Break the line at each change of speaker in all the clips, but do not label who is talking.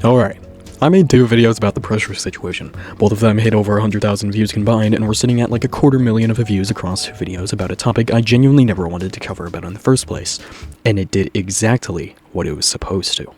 Alright, I made 2 videos about the pressure situation. Both of them hit over 100,000 views combined, and we're sitting at like a 250,000 of views across 2 videos about a topic I genuinely never wanted to cover about in the first place. And it did exactly what it was supposed to.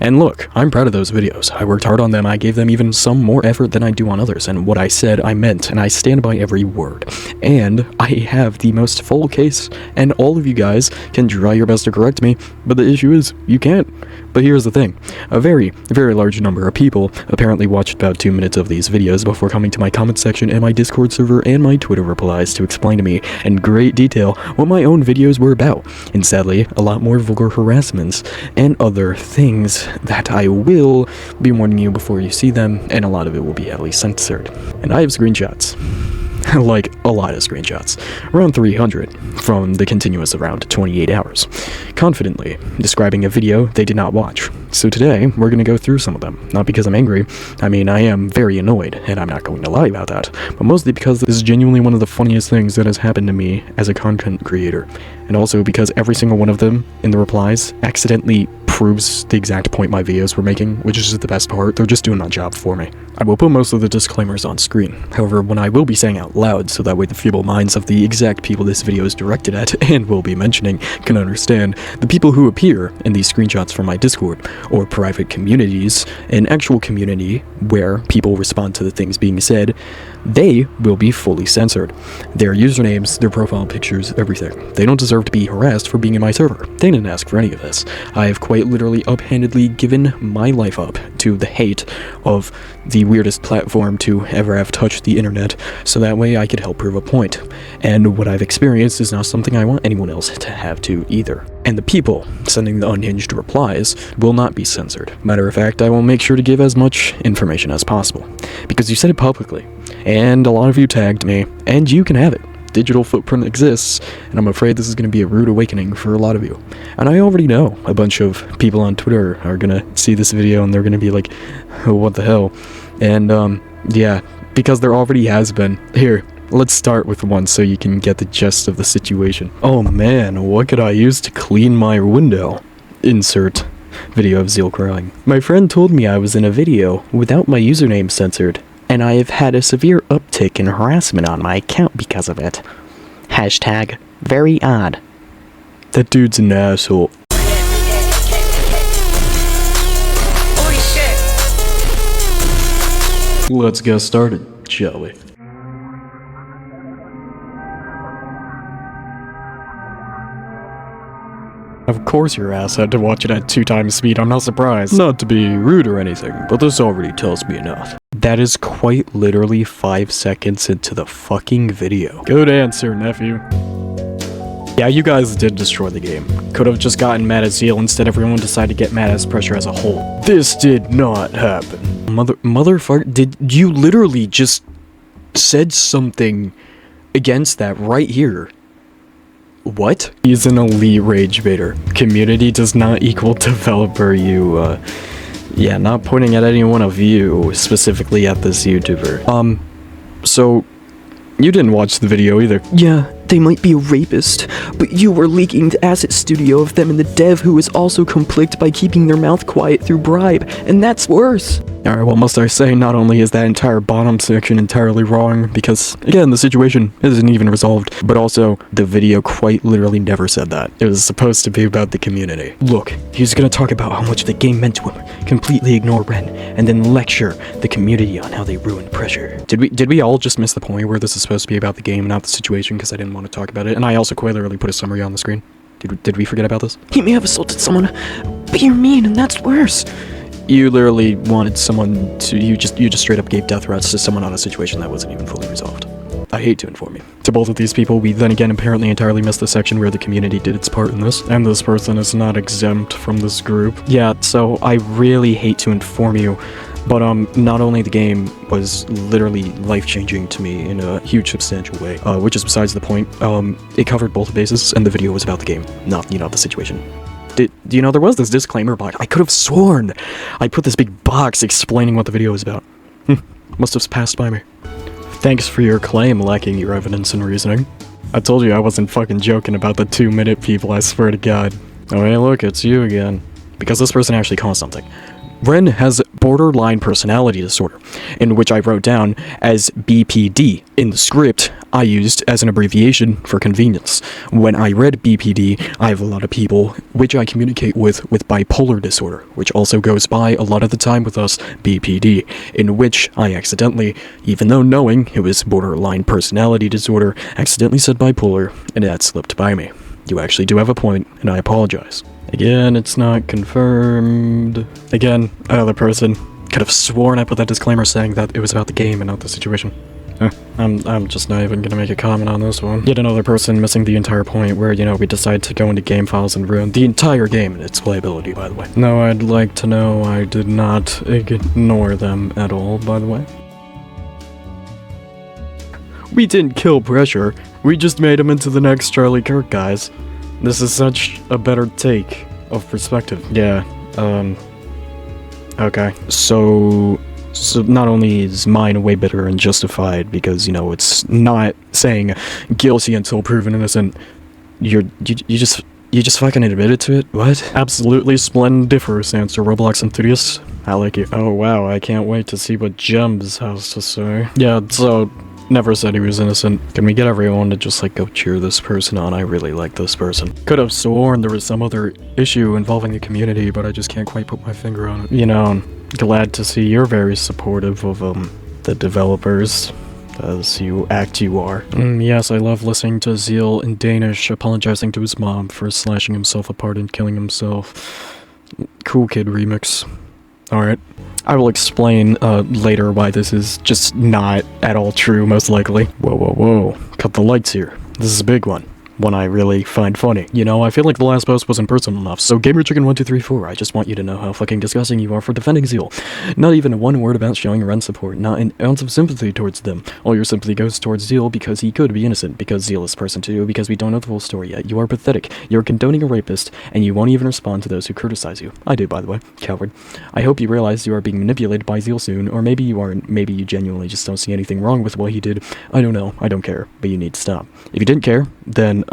And look, I'm proud of those videos. I worked hard on them, I gave them even some more effort than I do on others, and what I said, I meant, and I stand by every word. And I have the most full case, and all of you guys can try your best to correct me, but the issue is, you can't. But here's the thing, a very, very large number of people apparently watched about 2 minutes of these videos before coming to my comment section and my Discord server and my Twitter replies to explain to me in great detail what my own videos were about, and sadly, a lot more vulgar harassments and other things that I will be warning you before you see them, and a lot of it will be heavily censored. And I have screenshots. Like, a lot of screenshots. Around 300, from the continuous around 28 hours. Confidently, describing a video they did not watch. So today, we're gonna go through some of them. Not because I'm angry, I mean, I am very annoyed, and I'm not going to lie about that, but mostly because this is genuinely one of the funniest things that has happened to me as a content creator. And also because every single one of them, in the replies, accidentally proves the exact point my videos were making, which is the best part. They're just doing my job for me. I will put most of the disclaimers on screen. However, when I will be saying out loud, so that way the feeble minds of the exact people this video is directed at and will be mentioning can understand, the people who appear in these screenshots from my Discord or private communities, an actual community where people respond to the things being said, they will be fully censored. Their usernames, their profile pictures, everything. They don't deserve to be harassed for being in my server. They didn't ask for any of this. I have quite literally uphandedly given my life up to the hate of the weirdest platform to ever have touched the internet, so that way I could help prove a point. And what I've experienced is not something I want anyone else to have to either. And the people sending the unhinged replies will not be censored. Matter of fact, I will make sure to give as much information as possible. Because you said it publicly, and a lot of you tagged me, and you can have it. Digital footprint exists, and I'm afraid this is going to be a rude awakening for a lot of you. And I already know a bunch of people on Twitter are going to see this video and they're going to be like, oh, what the hell? And, yeah, because there already has been. Here, let's start with one so you can get the gist of the situation. Oh man, what could I use to clean my window? Insert video of Zeal crying. My friend told me I was in a video without my username censored, and I have had a severe uptick in harassment on my account because of it. Hashtag very odd. That dude's an asshole.
Holy shit!
Let's get started, shall we? Of course your ass had to watch it at 2 times speed, I'm not surprised. Not to be rude or anything, but this already tells me enough. That is quite literally 5 seconds into the fucking video. Good answer, nephew. Yeah, you guys did destroy the game. Could have just gotten mad at Zeal, instead everyone decided to get mad at Pressure as a whole. This did not happen. Motherfucker, did you literally just said something against that right here? What? He's an elite rage baiter. Community does not equal developer, yeah, not pointing at any one of you, specifically at this YouTuber. So, you didn't watch the video either.
Yeah, they might be a rapist, but you were leaking the asset studio of them and the dev who is also conflict by keeping their mouth quiet through bribe, and that's worse.
Alright, well, must I say, not only is that entire bottom section entirely wrong, because, again, the situation isn't even resolved, but also, the video quite literally never said that. It was supposed to be about the community. Look, he's gonna talk about how much the game meant to him, completely ignore Ren, and then lecture the community on how they ruined Pressure. Did we all just miss the point where this is supposed to be about the game, not the situation, because I didn't want to talk about it, and I also quite literally put a summary on the screen? Did we forget about this?
He may have assaulted someone, but you're mean, and that's worse.
You literally wanted someone to, you just straight up gave death threats to someone on a situation that wasn't even fully resolved. I hate to inform you. To both of these people, we then again apparently entirely missed the section where the community did its part in this, and this person is not exempt from this group. Yeah, so I really hate to inform you, but not only the game was literally life-changing to me in a huge substantial way, which is besides the point, it covered both bases, and the video was about the game, not, the situation. You know, there was this disclaimer box. I could have sworn I put this big box explaining what the video was about. Must have passed by me. Thanks for your claim lacking your evidence and reasoning. I told you I wasn't fucking joking about the 2-minute people, I swear to God. Oh hey look, it's you again. Because this person actually caused something. Ren has borderline personality disorder, in which I wrote down as BPD. In the script, I used as an abbreviation for convenience. When I read BPD, I have a lot of people which I communicate with bipolar disorder, which also goes by a lot of the time with us BPD, in which I accidentally, even though knowing it was borderline personality disorder, accidentally said bipolar, and that slipped by me. You actually do have a point, and I apologize. Again, it's not confirmed. Again, another person. Could have sworn I put that disclaimer saying that it was about the game and not the situation. I'm just not even gonna make a comment on this one. Yet another person missing the entire point where, you know, we decide to go into game files and ruin the entire game and its playability, by the way. No, I'd like to know I did not ignore them at all, by the way. We didn't kill Pressure. We just made him into the next Charlie Kirk, guys. This is such a better take of perspective. Yeah, okay. So not only is mine way better and justified because, you know, it's not saying guilty until proven innocent. You just fucking admitted to it? What? Absolutely splendiferous answer, Roblox enthusiast. I like it. Oh wow, I can't wait to see what Gems has to say. Yeah, so never said he was innocent. Can we get everyone to just like go cheer this person on? I really like this person. Could have sworn there was some other issue involving the community, but I just can't quite put my finger on it. You know, I'm glad to see you're very supportive of the developers, as you are. Yes, I love listening to Zeal in Danish apologizing to his mom for slashing himself apart and killing himself. Cool Kid remix. Alright. I will explain later why this is just not at all true, most likely. Whoa. Cut the lights here. This is a big one. One I really find funny. You know, I feel like the last post wasn't personal enough, so GamerChicken1234, I just want you to know how fucking disgusting you are for defending Zeal. Not even one word about showing Ren support, not an ounce of sympathy towards them. All your sympathy goes towards Zeal because he could be innocent, because Zeal is person 2, because we don't know the full story yet. You are pathetic. You're condoning a rapist, and you won't even respond to those who criticize you. I do, by the way. Coward. I hope you realize you are being manipulated by Zeal soon, or maybe you aren't. Maybe you genuinely just don't see anything wrong with what he did. I don't know. I don't care. But you need to stop. If you didn't care, then,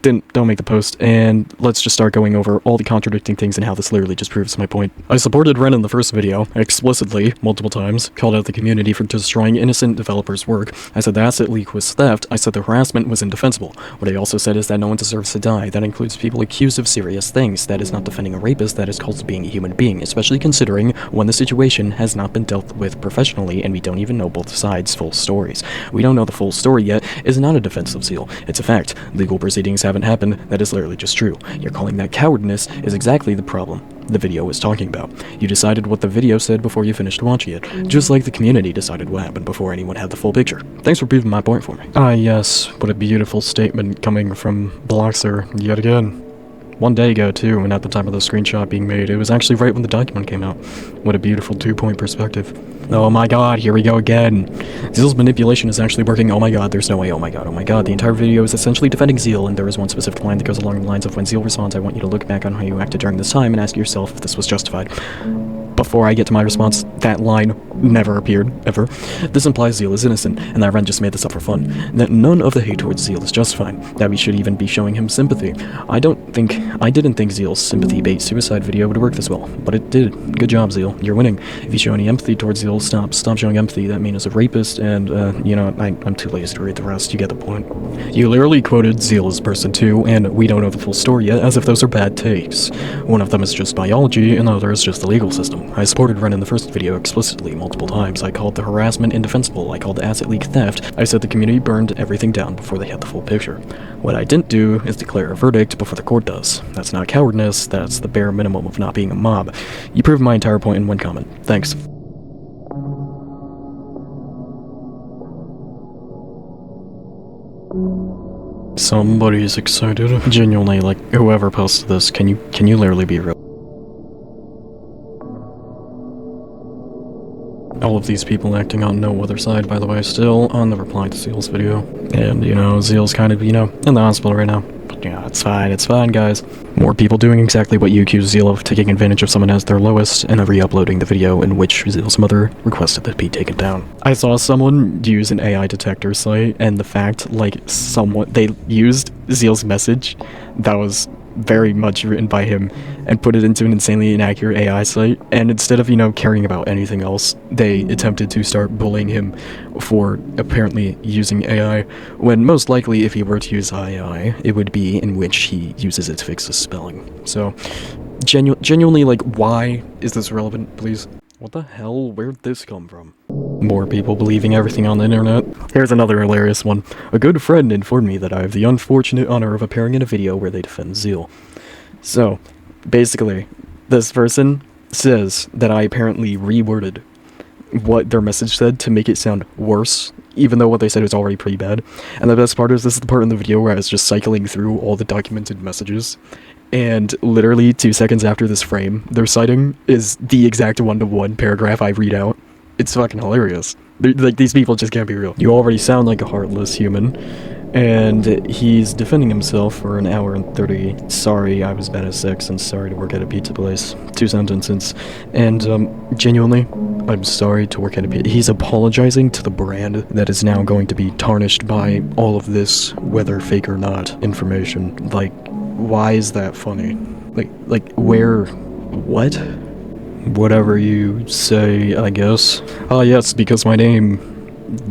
don't make the post, and let's just start going over all the contradicting things and how this literally just proves my point. I supported Ren in the first video, explicitly, multiple times, called out the community for destroying innocent developers' work. I said the asset leak was theft. I said the harassment was indefensible. What I also said is that no one deserves to die. That includes people accused of serious things. That is not defending a rapist, that is called being a human being, especially considering when the situation has not been dealt with professionally and we don't even know both sides' full stories. We don't know the full story yet is not a defense of Zeal. It's a fact. Legal proceedings haven't happened. That is literally just true. You're calling that cowardness is exactly the problem the video was talking about. You decided what the video said before you finished watching it, just like the community decided what happened before anyone had the full picture. Thanks for proving my point for me. Ah yes, what a beautiful statement coming from Bloxer yet again. One day ago too, and at the time of the screenshot being made, it was actually right when the document came out. What a beautiful 2-point perspective. Oh my god, here we go again. Zeal's manipulation is actually working. Oh my god, there's no way. Oh my god. The entire video is essentially defending Zeal, and there is one specific line that goes along the lines of when Zeal responds, I want you to look back on how you acted during this time and ask yourself if this was justified. Before I get to my response, that line never appeared, ever. This implies Zeal is innocent, and that Ren just made this up for fun. That none of the hate towards Zeal is justified, that we should even be showing him sympathy. I didn't think Zeal's sympathy-bait suicide video would work this well, but it did. Good job, Zeal. You're winning. If you show any empathy towards Zeal, stop showing empathy. That man is a rapist, and, you know, I'm too lazy to read the rest. You get the point. You literally quoted Zeal as person 2, and we don't know the full story yet, as if those are bad takes. One of them is just biology, and the other is just the legal system. I supported Ren in the first video explicitly multiple times. I called the harassment indefensible. I called the asset leak theft. I said the community burned everything down before they had the full picture. What I didn't do is declare a verdict before the court does. That's not cowardness, that's the bare minimum of not being a mob. You proved my entire point in one comment. Thanks. Somebody's excited. Genuinely, like, whoever posted this, can you literally be real? All of these people acting on no other side, by the way, still on the reply to Zeal's video. And, you know, Zeal's kind of, you know, in the hospital right now. But, you know, it's fine, guys. More people doing exactly what you accuse Zeal of, taking advantage of someone as their lowest, and re-uploading the video in which Zeal's mother requested that be taken down. I saw someone use an AI detector site, and the fact, like, they used Zeal's message, that was very much written by him, and put it into an insanely inaccurate AI site. And instead of, caring about anything else, they attempted to start bullying him for apparently using AI, when most likely if he were to use AI, it would be in which he uses it to fix his spelling. So, genuinely, like, why is this relevant, please? What the hell? Where'd this come from? More people believing everything on the internet. Here's another hilarious one. A good friend informed me that I have the unfortunate honor of appearing in a video where they defend Zeal. So, basically, this person says that I apparently reworded what their message said to make it sound worse, even though what they said was already pretty bad. And the best part is, this is the part in the video where I was just cycling through all the documented messages, and literally 2 seconds after this frame they're citing is the exact one-to-one paragraph I read out. It's fucking hilarious. Like, these people just can't be real. You already sound like a heartless human. And he's defending himself for an hour and 30. Sorry, I was bad at sex, and sorry to work at a pizza place. 2 sentences. And, genuinely, I'm sorry to work at a pizza. He's apologizing to the brand that is now going to be tarnished by all of this, whether fake or not, information. Like, why is that funny? Like, where? What? Whatever you say, I guess. Ah, yes, because my name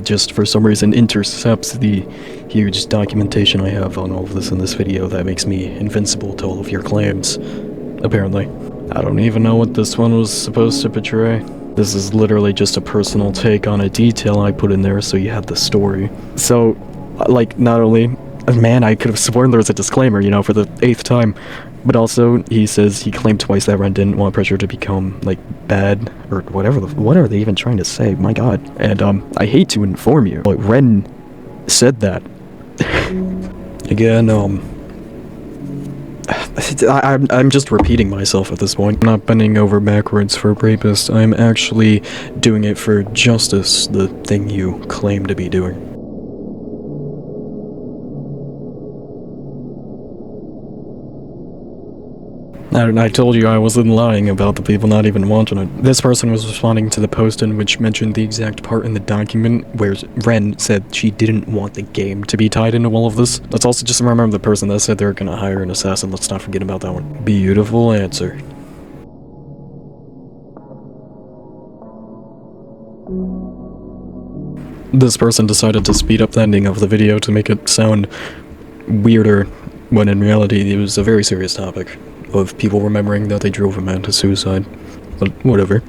just for some reason intercepts the huge documentation I have on all of this in this video that makes me invincible to all of your claims, apparently. I don't even know what this one was supposed to portray. This is literally just a personal take on a detail I put in there so you had the story. So, like, not only... Man, I could have sworn there was a disclaimer, for the 8th time. But also, he says he claimed twice that Ren didn't want Pressure to become, like, bad, or whatever what are they even trying to say? My god. And, I hate to inform you, but Ren said that. Again, I'm just repeating myself at this point. I'm not bending over backwards for a rapist. I'm actually doing it for justice, the thing you claim to be doing. I told you I wasn't lying about the people not even watching it. This person was responding to the post in which mentioned the exact part in the document where Ren said she didn't want the game to be tied into all of this. Let's also just remember the person that said they're gonna hire an assassin. Let's not forget about that one. Beautiful answer. This person decided to speed up the ending of the video to make it sound weirder, when in reality it was a very serious topic of people remembering that they drove a man to suicide. But whatever.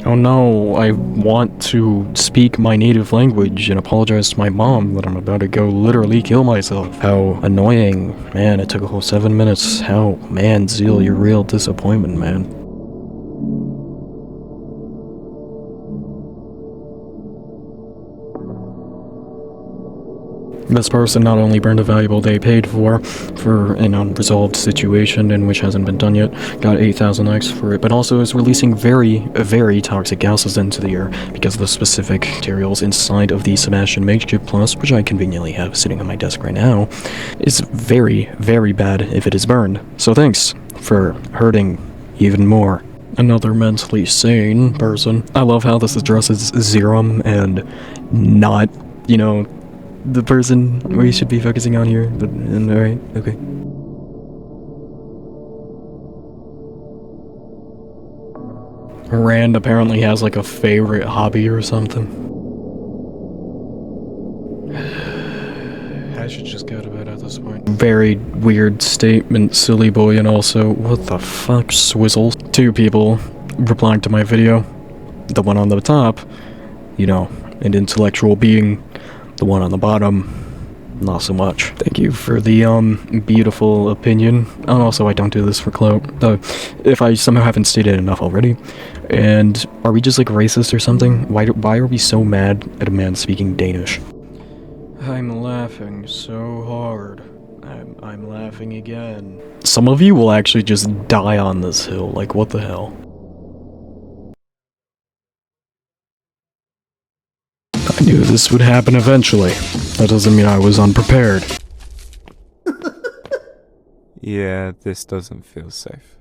Oh no, I want to speak my native language and apologize to my mom that I'm about to go literally kill myself. How annoying. Man, it took a whole 7 minutes. Man, Zeal, you're real disappointment, man. This person not only burned a valuable day paid for an unresolved situation in which hasn't been done yet, got 8,000 likes for it, but also is releasing very, very toxic gases into the air because of the specific materials inside of the Sebastian Makeshift Plus, which I conveniently have sitting on my desk right now, is very, very bad if it is burned. So thanks for hurting even more. Another mentally sane person. I love how this addresses Zerum and not, the person we should be focusing on here, but alright, okay. Rand apparently has like a favorite hobby or something. I should just go to bed at this point. Very weird statement, silly boy, and also, what the fuck, swizzle? 2 people replying to my video. The one on the top, an intellectual being. The one on the bottom, not so much. Thank you for the, beautiful opinion. And also, I don't do this for clout. If I somehow haven't stated enough already. And are we just, like, racist or something? Why are we so mad at a man speaking Danish? I'm laughing so hard. I'm laughing again. Some of you will actually just die on this hill. Like, what the hell? I knew this would happen eventually. That doesn't mean I was unprepared.
Yeah, this doesn't feel safe.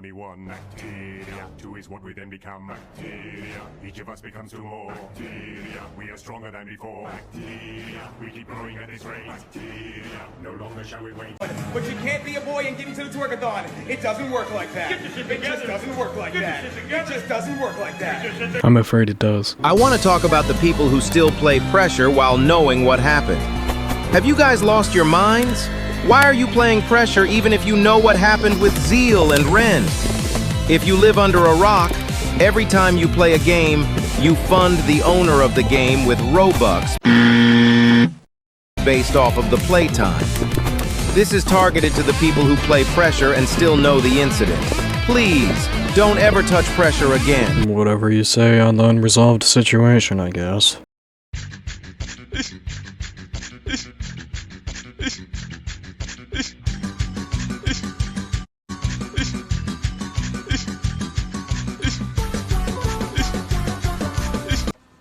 only one. Bacteria. Two is what we then become. Bacteria. Each of us becomes two more. Bacteria. We are stronger than before. Bacteria. We keep growing at this rate. Bacteria. No longer shall we wait.
But you can't be a boy and get into the twerkathon. It doesn't work like that. It just doesn't work like that. It just doesn't work like that.
I'm afraid it does.
I want to talk about the people who still play pressure while knowing what happened. Have you guys lost your minds? Why are you playing pressure even if you know what happened with Zeal and Ren? If you live under a rock, every time you play a game, you fund the owner of the game with Robux based off of the playtime. This is targeted to the people who play pressure and still know the incident. Please, don't ever touch pressure again.
Whatever you say on the unresolved situation, I guess.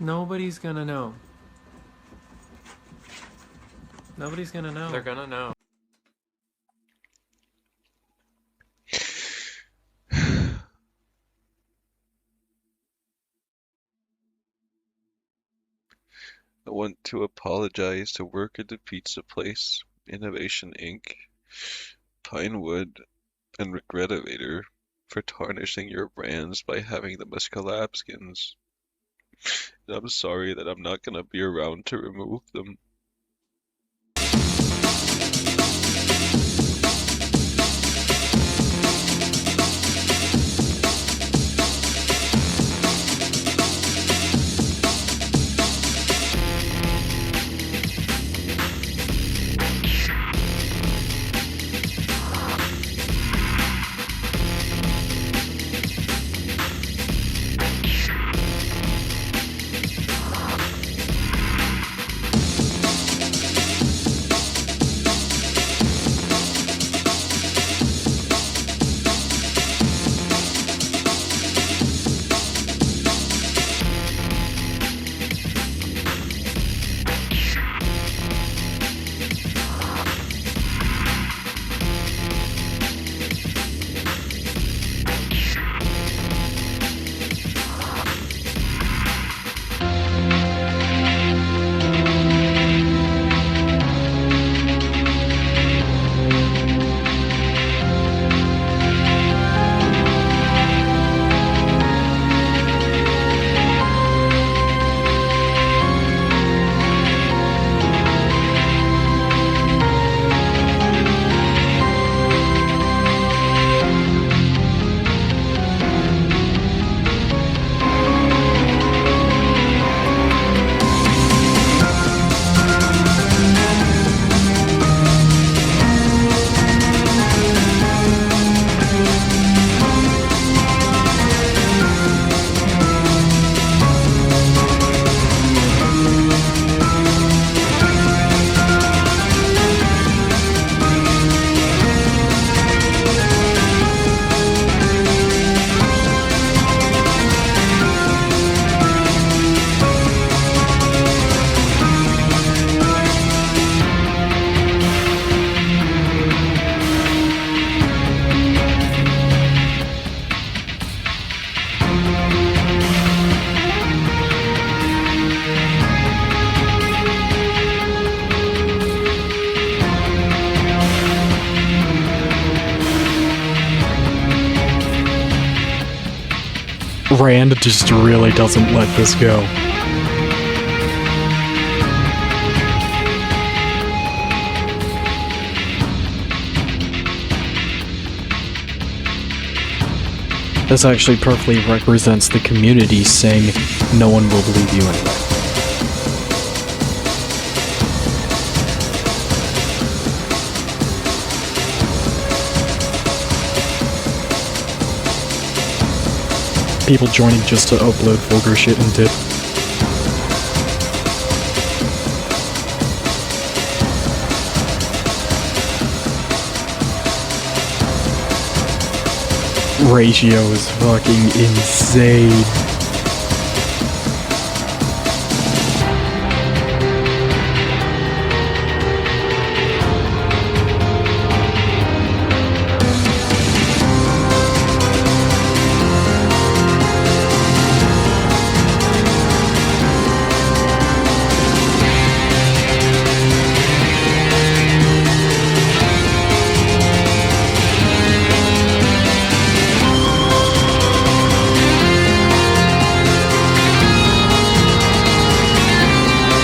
Nobody's gonna know. Nobody's gonna know. They're gonna know.
I want to apologize to work at the pizza place, Innovation Inc., Pinewood, and Regretivator for tarnishing your brands by having them as collab skins. And I'm sorry that I'm not gonna be around to remove them.
Rand just really doesn't let this go. This actually perfectly represents the community saying, no one will believe you anyway. People joining just to upload vulgar shit and dip. Ratio is fucking insane.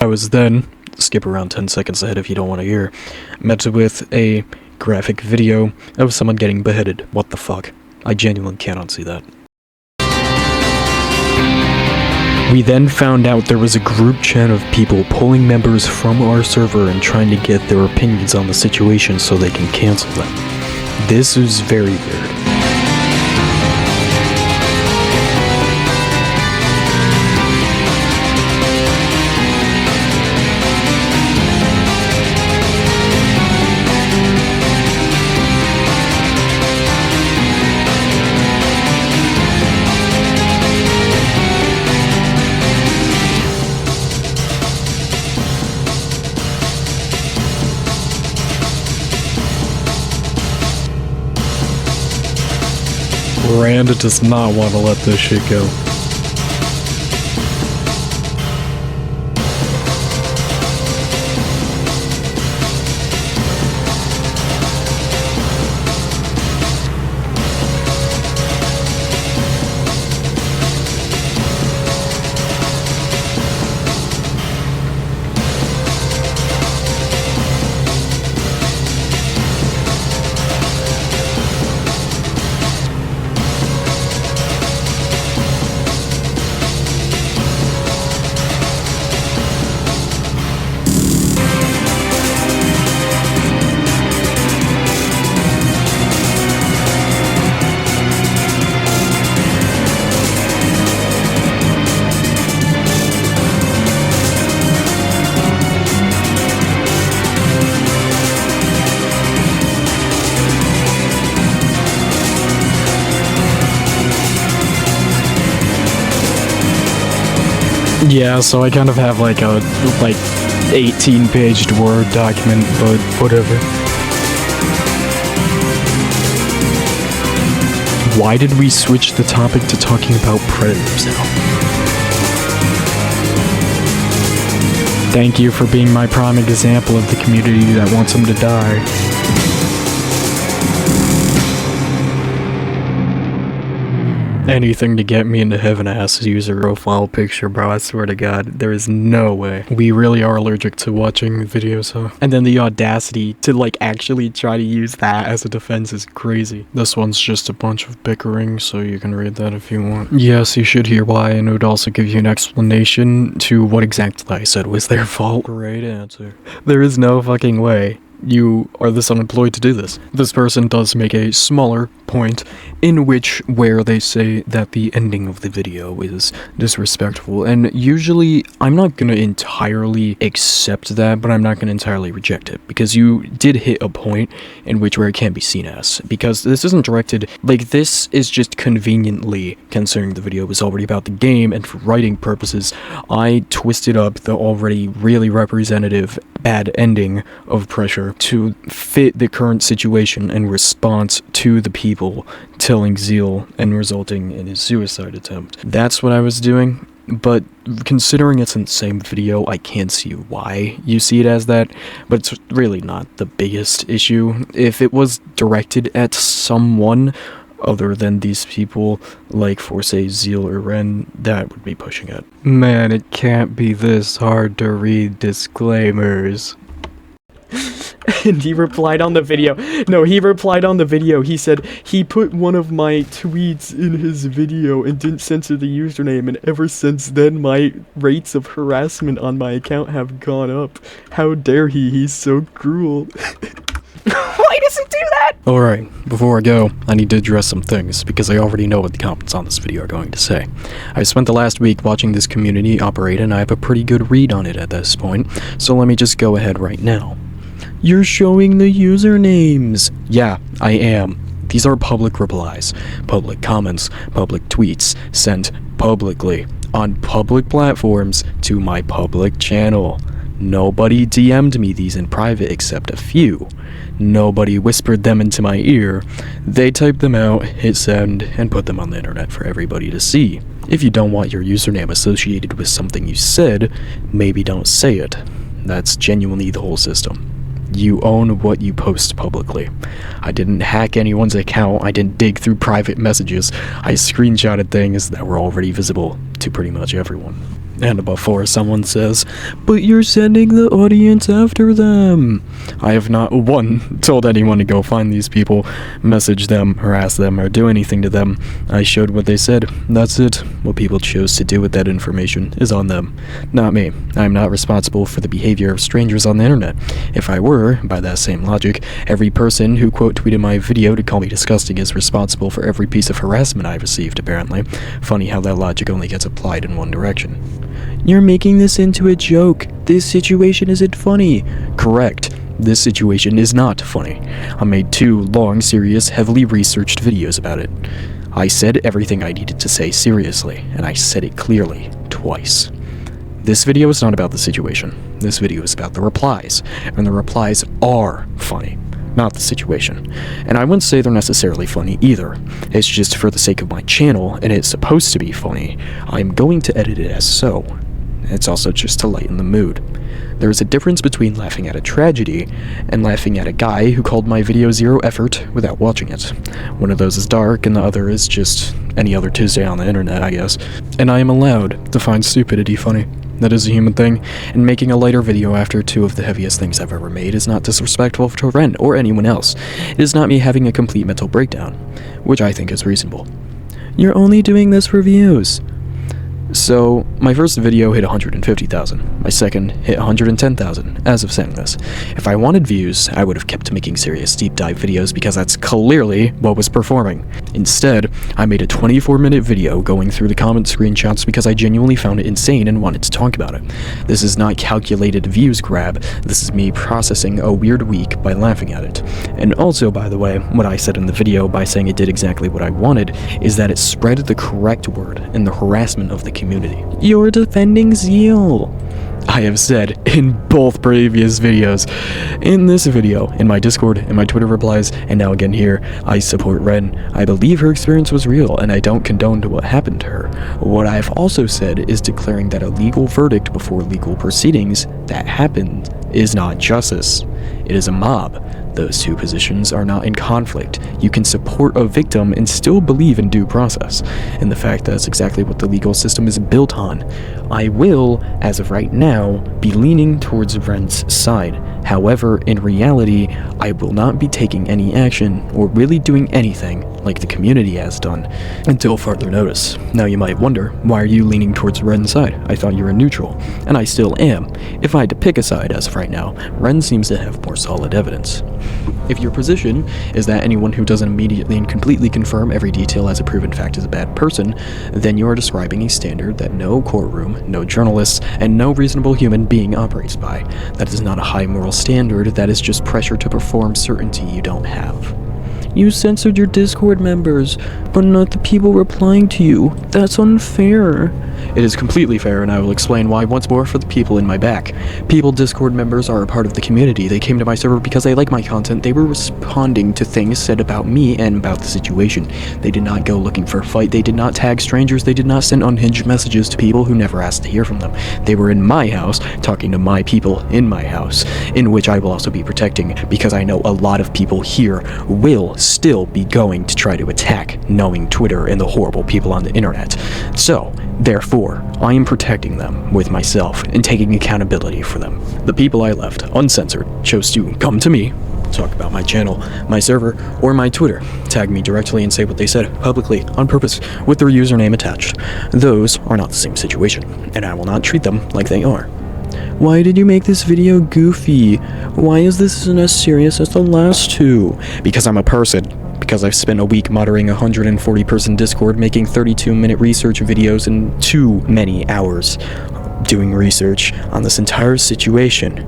was then, skip around 10 seconds ahead if you don't want to hear, met with a graphic video of someone getting beheaded. What the fuck? I genuinely cannot see that. We then found out there was a group chat of people pulling members from our server and trying to get their opinions on the situation so they can cancel them. This is very weird. Miranda does not want to let this shit go. Yeah, so I kind of have like a 18-page Word document, but whatever. Why did we switch the topic to talking about predators now? Thank you for being my prime example of the community that wants them to die. Anything to get me into heaven-ass user profile picture, bro. I swear to God, there is no way. We really are allergic to watching videos, huh? And then the audacity to, like, actually try to use that as a defense is crazy. This one's just a bunch of bickering, so you can read that if you want. Yes, you should hear why, and it would also give you an explanation to what exactly I said was their fault. Great answer. There is no fucking way you are this unemployed to do this. This person does make a smaller point where they say that the ending of the video is disrespectful, and usually I'm not gonna entirely accept that, but I'm not gonna entirely reject it, because you did hit a point in where it can be seen as, because this isn't directed, like, this is just conveniently, considering the video was already about the game, and for writing purposes, I twisted up the already really representative bad ending of Pressure to fit the current situation in response to the people telling Zeal and resulting in his suicide attempt. That's what I was doing, but considering it's in the same video, I can't see why you see it as that, but it's really not the biggest issue. If it was directed at someone other than these people, like for say Zeal or Ren, that would be pushing it. Man, it can't be this hard to read disclaimers. And he replied on the video. No, he replied on the video. He said he put one of my tweets in his video and didn't censor the username, and ever since then my rates of harassment on my account have gone up. How dare he? He's so cruel.
Why does it do that?
Alright, before I go, I need to address some things, because I already know what the comments on this video are going to say. I spent the last week watching this community operate, and I have a pretty good read on it at this point, so let me just go ahead right now. You're showing the usernames! Yeah, I am. These are public replies, public comments, public tweets, sent publicly, on public platforms, to my public channel. Nobody DM'd me these in private except a few. Nobody whispered them into my ear. They typed them out, hit send, and put them on the internet for everybody to see. If you don't want your username associated with something you said, maybe don't say it. That's genuinely the whole system. You own what you post publicly. I didn't hack anyone's account, I didn't dig through private messages, I screenshotted things that were already visible to pretty much everyone. And before someone says, "But you're sending the audience after them," I have not told anyone to go find these people, message them, harass them, or do anything to them. I showed what they said. That's it. What people chose to do with that information is on them, not me. I'm not responsible for the behavior of strangers on the internet. If I were, by that same logic, every person who quote tweeted my video to call me disgusting is responsible for every piece of harassment I received, apparently. Funny how that logic only gets applied in one direction. You're making this into a joke. This situation isn't funny. Correct. This situation is not funny. I made 2 long, serious, heavily researched videos about it. I said everything I needed to say seriously, and I said it clearly, twice. This video is not about the situation. This video is about the replies, and the replies are funny, not the situation. And I wouldn't say they're necessarily funny either. It's just for the sake of my channel, and it's supposed to be funny, I'm going to edit it as so. It's also just to lighten the mood. There is a difference between laughing at a tragedy and laughing at a guy who called my video zero effort without watching it. One of those is dark, and the other is just any other Tuesday on the internet, I guess. And I am allowed to find stupidity funny. That is a human thing, and making a lighter video after 2 of the heaviest things I've ever made is not disrespectful to Ren or anyone else. It is not me having a complete mental breakdown, which I think is reasonable. You're only doing this for views. So, my first video hit 150,000, my second hit 110,000, as of saying this. If I wanted views, I would have kept making serious deep dive videos because that's clearly what was performing. Instead, I made a 24-minute video going through the comment screenshots because I genuinely found it insane and wanted to talk about it. This is not calculated views grab, this is me processing a weird week by laughing at it. And also, by the way, what I said in the video by saying it did exactly what I wanted is that it spread the correct word in the harassment of the community. You're defending Zeal. I have said in both previous videos, in this video, in my Discord, in my Twitter replies, and now again here, I support Ren. I believe her experience was real, and I don't condone what happened to her. What I've also said is declaring that a legal verdict before legal proceedings that happened is not justice. It is a mob. Those 2 positions are not in conflict. You can support a victim and still believe in due process, and the fact that that's exactly what the legal system is built on. I will, as of right now, be leaning towards Ren's side. However, in reality, I will not be taking any action or really doing anything like the community has done until further notice. Now you might wonder, why are you leaning towards Ren's side? I thought you were neutral, and I still am. If I had to pick a side as of right now, Ren seems to have more solid evidence. If your position is that anyone who doesn't immediately and completely confirm every detail as a proven fact is a bad person, then you are describing a standard that no courtroom, no journalists, and no reasonable human being operates by. That is not a high moral standard, that is just pressure to perform certainty you don't have. You censored your Discord members, but not the people replying to you. That's unfair. It is completely fair, and I will explain why once more for the people in my back. People Discord members are a part of the community. They came to my server because they like my content. They were responding to things said about me and about the situation. They did not go looking for a fight. They did not tag strangers. They did not send unhinged messages to people who never asked to hear from them. They were in my house, talking to my people in my house, in which I will also be protecting, because I know a lot of people here will still be going to try to attack, knowing Twitter and the horrible people on the internet. So, therefore, I am protecting them with myself and taking accountability for them. The people I left, uncensored, chose to come to me, talk about my channel, my server, or my Twitter, tag me directly and say what they said publicly, on purpose, with their username attached. Those are not the same situation, and I will not treat them like they are. Why did you make this video goofy? Why is this as serious as the last 2? Because I'm a person. Because I've spent a week monitoring a 140-person Discord, making 32-minute research videos and too many hours doing research on this entire situation.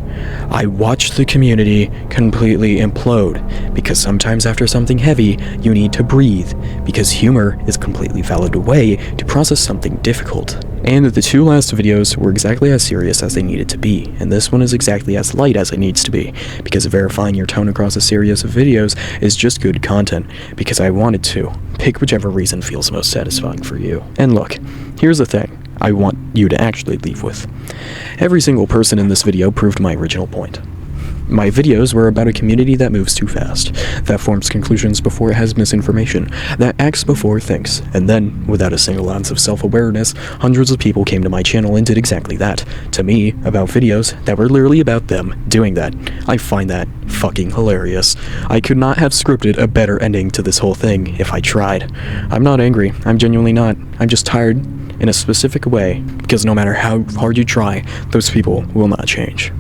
I watched the community completely implode, because sometimes after something heavy, you need to breathe, because humor is a completely valid way to process something difficult. And the 2 last videos were exactly as serious as they needed to be, and this one is exactly as light as it needs to be, because verifying your tone across a series of videos is just good content, because I wanted to. Pick whichever reason feels most satisfying for you. And look, here's the thing I want you to actually leave with. Every single person in this video proved my original point. My videos were about a community that moves too fast, that forms conclusions before it has misinformation, that acts before it thinks, and then, without a single ounce of self-awareness, hundreds of people came to my channel and did exactly that, to me, about videos that were literally about them doing that. I find that fucking hilarious. I could not have scripted a better ending to this whole thing if I tried. I'm not angry, I'm genuinely not. I'm just tired in a specific way, because no matter how hard you try, those people will not change.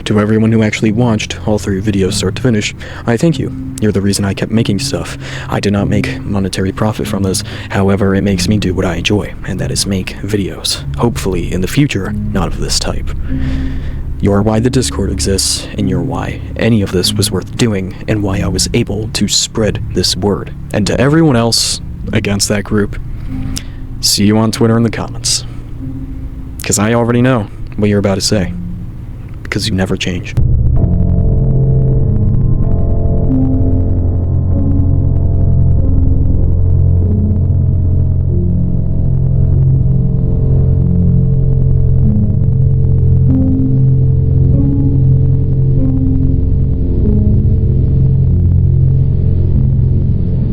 To everyone who actually watched all 3 videos start to finish, I thank you. You're the reason I kept making stuff. I did not make monetary profit from this, however, it makes me do what I enjoy, and that is make videos. Hopefully, in the future, not of this type. You're why the Discord exists, and you're why any of this was worth doing, and why I was able to spread this word. And to everyone else against that group, see you on Twitter in the comments. Because I already know what you're about to say. Because you never change.